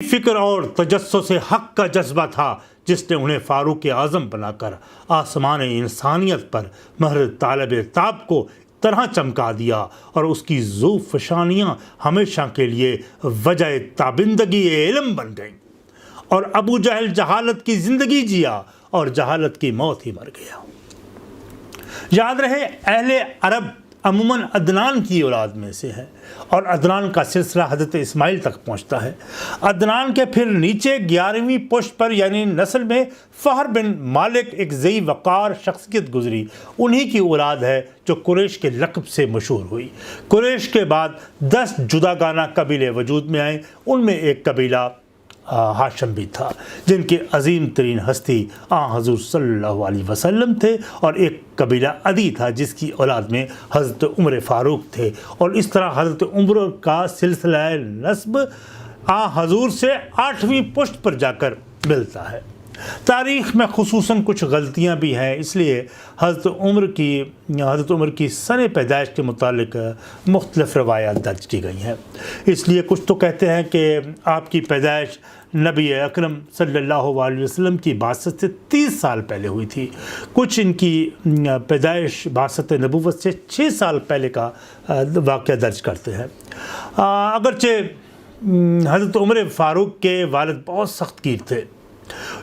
فکر اور تجسس حق کا جذبہ تھا جس نے انہیں فاروق اعظم بنا کر آسمان انسانیت پر مہر طالب تاب کو طرح چمکا دیا اور اس کی ذو فشانیاں ہمیشہ کے لیے وجہ تابندگی علم بن گئیں، اور ابو جہل جہالت کی زندگی جیا اور جہالت کی موت ہی مر گیا۔ یاد رہے، اہل عرب عموماً عدنان کی اولاد میں سے ہے، اور عدنان کا سلسلہ حضرت اسماعیل تک پہنچتا ہے۔ عدنان کے پھر نیچے 11ویں پشت پر یعنی نسل میں فہر بن مالک ایک ذی وقار شخصیت گزری، انہی کی اولاد ہے جو قریش کے لقب سے مشہور ہوئی۔ قریش کے بعد 10 جداگانہ قبیلے وجود میں آئے، ان میں ایک قبیلہ ہاشم بھی تھا، جن کی عظیم ترین ہستی حضور صلی اللہ علیہ وسلم تھے، اور ایک قبیلہ عدی تھا جس کی اولاد میں حضرت عمر فاروق تھے، اور اس طرح حضرت عمر کا سلسلہ نسب حضور سے 8ویں پشت پر جا کر ملتا ہے۔ تاریخ میں خصوصاً کچھ غلطیاں بھی ہیں، اس لیے حضرت عمر کی سن پیدائش کے متعلق مختلف روایات درج کی گئی ہیں۔ اس لیے کچھ تو کہتے ہیں کہ آپ کی پیدائش نبی اکرم صلی اللہ علیہ وسلم کی بعثت سے 30 سال پہلے ہوئی تھی، کچھ ان کی پیدائش بعثت نبوت سے 6 سال پہلے کا واقعہ درج کرتے ہیں۔ اگرچہ حضرت عمر فاروق کے والد بہت سخت گیر تھے،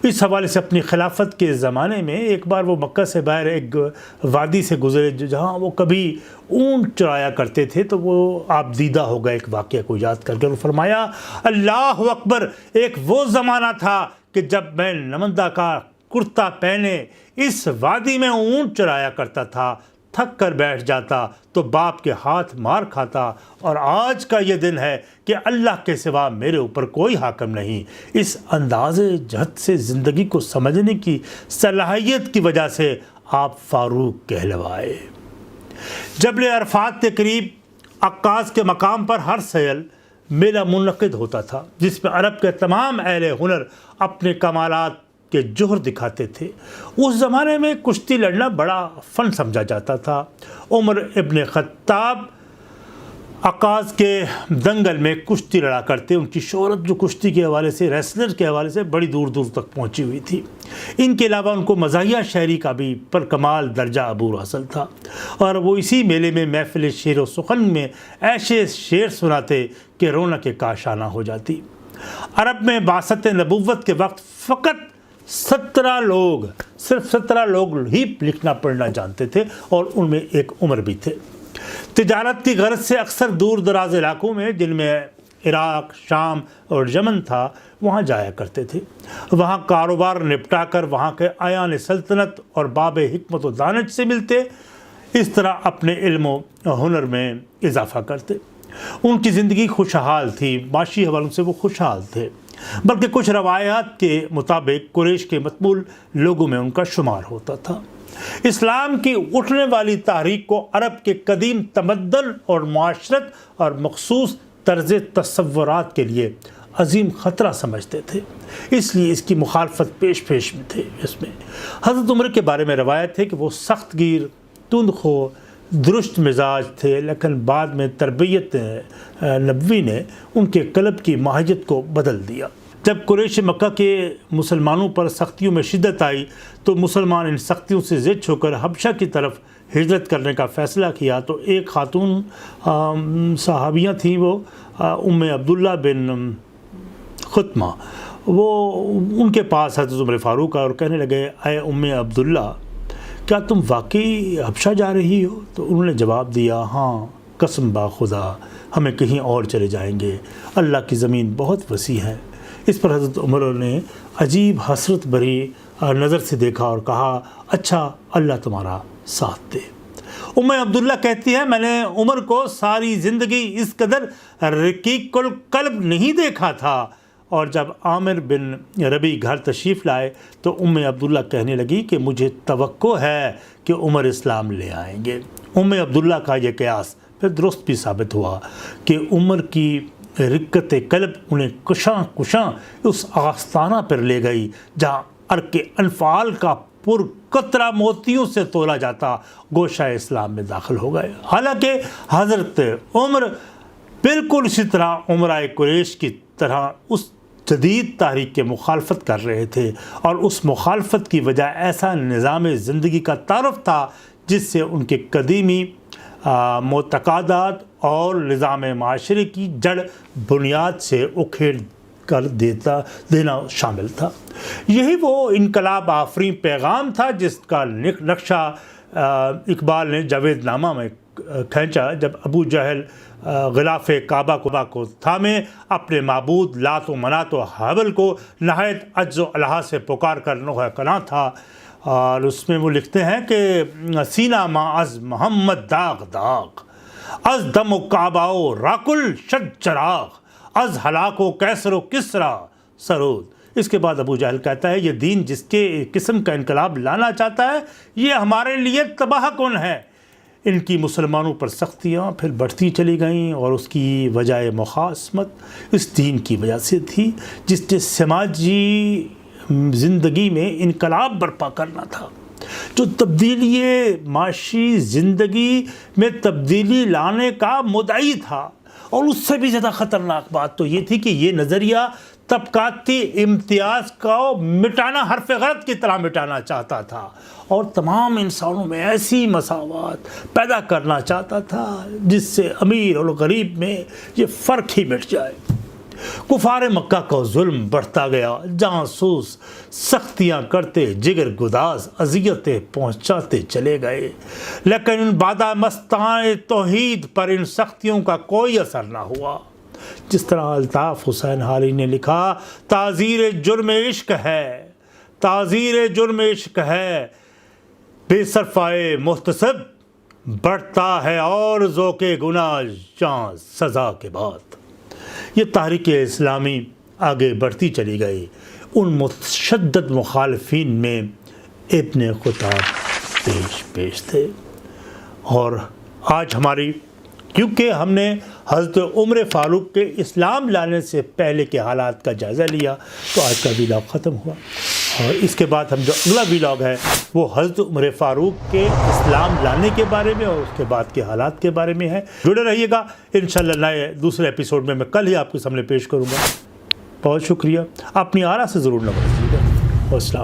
اس حوالے سے اپنی خلافت کے زمانے میں ایک بار وہ مکہ سے باہر ایک وادی سے گزرے جہاں وہ کبھی اونٹ چرایا کرتے تھے، تو وہ آپ دیدہ ہو گئے ایک واقعہ کو یاد کر کے، اور فرمایا اللہ اکبر، ایک وہ زمانہ تھا کہ جب میں نمندہ کا کرتا پہنے اس وادی میں اونٹ چرایا کرتا تھا، تھک کر بیٹھ جاتا تو باپ کے ہاتھ مار کھاتا، اور آج کا یہ دن ہے کہ اللہ کے سوا میرے اوپر کوئی حاکم نہیں۔ اس انداز جہد سے زندگی کو سمجھنے کی صلاحیت کی وجہ سے آپ فاروق کہلوائے۔ جبل عرفات کے قریب عکاظ کے مقام پر ہر سیل میلہ منعقد ہوتا تھا، جس میں عرب کے تمام اہل ہنر اپنے کمالات کے جوہر دکھاتے تھے۔ اس زمانے میں کشتی لڑنا بڑا فن سمجھا جاتا تھا۔ عمر ابن خطاب عکاظ کے دنگل میں کشتی لڑا کرتے، ان کی شہرت جو کشتی کے حوالے سے، ریسلر کے حوالے سے بڑی دور دور تک پہنچی ہوئی تھی۔ ان کے علاوہ ان کو مزاحیہ شاعری کا بھی پر کمال درجہ عبور حاصل تھا، اور وہ اسی میلے میں محفل شعر و سخن میں ایسے شعر سناتے کہ رونق کاشانہ ہو جاتی۔ عرب میں بعثت نبوت کے وقت فقط 17 لوگ، صرف 17 لوگ ہی لکھنا پڑھنا جانتے تھے، اور ان میں ایک عمر بھی تھے۔ تجارت کی غرض سے اکثر دور دراز علاقوں میں، جن میں عراق، شام اور یمن تھا، وہاں جایا کرتے تھے۔ وہاں کاروبار نپٹا کر وہاں کے ایان سلطنت اور باب حکمت و دانش سے ملتے، اس طرح اپنے علم و ہنر میں اضافہ کرتے۔ ان کی زندگی خوشحال تھی، معاشی حوالوں سے وہ خوشحال تھے، بلکہ کچھ روایات کے مطابق قریش کے مقبول لوگوں میں ان کا شمار ہوتا تھا۔ اسلام کی اٹھنے والی تحریک کو عرب کے قدیم تمدن اور معاشرت اور مخصوص طرز تصورات کے لیے عظیم خطرہ سمجھتے تھے، اس لیے اس کی مخالفت پیش میں تھے۔ اس میں حضرت عمر کے بارے میں روایت ہے کہ وہ سخت گیر، تندخو، درست مزاج تھے، لیکن بعد میں تربیت نبوی نے ان کے قلب کی ماہیت کو بدل دیا۔ جب قریش مکہ کے مسلمانوں پر سختیوں میں شدت آئی تو مسلمان ان سختیوں سے زد ہو کر حبشہ کی طرف ہجرت کرنے کا فیصلہ کیا، تو ایک خاتون صحابیاں تھیں، وہ ام عبداللہ بن خطمہ، وہ ان کے پاس حضرت عمر فاروق اور کہنے لگے، اے ام عبداللہ، کیا تم واقعی حبشہ جا رہی ہو؟ تو انہوں نے جواب دیا، ہاں قسم با خدا، ہمیں کہیں اور چلے جائیں گے، اللہ کی زمین بہت وسیع ہے۔ اس پر حضرت عمر نے عجیب حسرت بھری نظر سے دیکھا اور کہا، اچھا اللہ تمہارا ساتھ دے۔ ام عبداللہ کہتی ہے، میں نے عمر کو ساری زندگی اس قدر رقیق القلب نہیں دیکھا تھا، اور جب عامر بن ربی گھر تشریف لائے تو ام عبداللہ کہنے لگی کہ مجھے توقع ہے کہ عمر اسلام لے آئیں گے۔ ام عبداللہ کا یہ قیاس پھر درست بھی ثابت ہوا کہ عمر کی رقت قلب انہیں کشاں اس آستانہ پر لے گئی جہاں عرق انفال کا پر قطرہ موتیوں سے تولا جاتا گوشہ اسلام میں داخل ہو گئے۔ حالانکہ حضرت عمر بالکل اسی طرح عمرائے قریش کی طرح اس جدید تحریک کے مخالفت کر رہے تھے، اور اس مخالفت کی وجہ ایسا نظام زندگی کا تعارف تھا جس سے ان کے قدیمی معتقدات اور نظام معاشرے کی جڑ بنیاد سے اکھیڑ کر دینا شامل تھا۔ یہی وہ انقلاب آفرین پیغام تھا جس کا نقشہ اقبال نے جاوید نامہ میں کھینچا جب ابو جہل غلاف کعبہ کو تھامے اپنے معبود لات و منات و حبل کو نہایت عجز و الہا سے پکار کر نوحہ کلاں تھا، اور اس میں وہ لکھتے ہیں کہ سینہ ما از محمد داغ داغ، از دم و کعبہ و راکل شد چراغ، از ہلاک و کیسر و کسرا سرود۔ اس کے بعد ابو جہل کہتا ہے یہ دین جس کے قسم کا انقلاب لانا چاہتا ہے یہ ہمارے لیے تباہ کن ہے۔ ان کی مسلمانوں پر سختیاں پھر بڑھتی چلی گئیں، اور اس کی وجہ مخاصمت اس دین کی وجہ سے تھی جس نے سماجی زندگی میں انقلاب برپا کرنا تھا، جو تبدیلی معاشی زندگی میں تبدیلی لانے کا مدعی تھا۔ اور اس سے بھی زیادہ خطرناک بات تو یہ تھی کہ یہ نظریہ طبقاتی امتیاز کو مٹانا، حرف غلط کی طرح مٹانا چاہتا تھا، اور تمام انسانوں میں ایسی مساوات پیدا کرنا چاہتا تھا جس سے امیر اور غریب میں یہ فرق ہی مٹ جائے۔ کفار مکہ کا ظلم بڑھتا گیا، جاسوس سختیاں کرتے، جگر گداز اذیتیں پہنچاتے چلے گئے، لیکن ان بادہ مستان توحید پر ان سختیوں کا کوئی اثر نہ ہوا۔ جس طرح الطاف حسین حالی نے لکھا، تعزیر جرم عشق ہے، تعزیر جرم عشق ہے، بے صرفائے محتسب بڑھتا ہے اور ذوق گناہ جان سزا کے بعد۔ یہ تحریک اسلامی آگے بڑھتی چلی گئی۔ ان متشدد مخالفین میں ابن خطاب پیش تھے، اور آج ہماری کیونکہ ہم نے حضرت عمر فاروق کے اسلام لانے سے پہلے کے حالات کا جائزہ لیا، تو آج کا ویلاگ ختم ہوا، اور اس کے بعد ہم جو اگلا ویلاگ ہے وہ حضرت عمر فاروق کے اسلام لانے کے بارے میں اور اس کے بعد کے حالات کے بارے میں ہے۔ جڑے رہیے گا، انشاءاللہ نئے دوسرے ایپیسوڈ میں کل ہی آپ کے سامنے پیش کروں گا۔ بہت شکریہ، اپنی آرا سے ضرور نوازیے گا۔ والسلام۔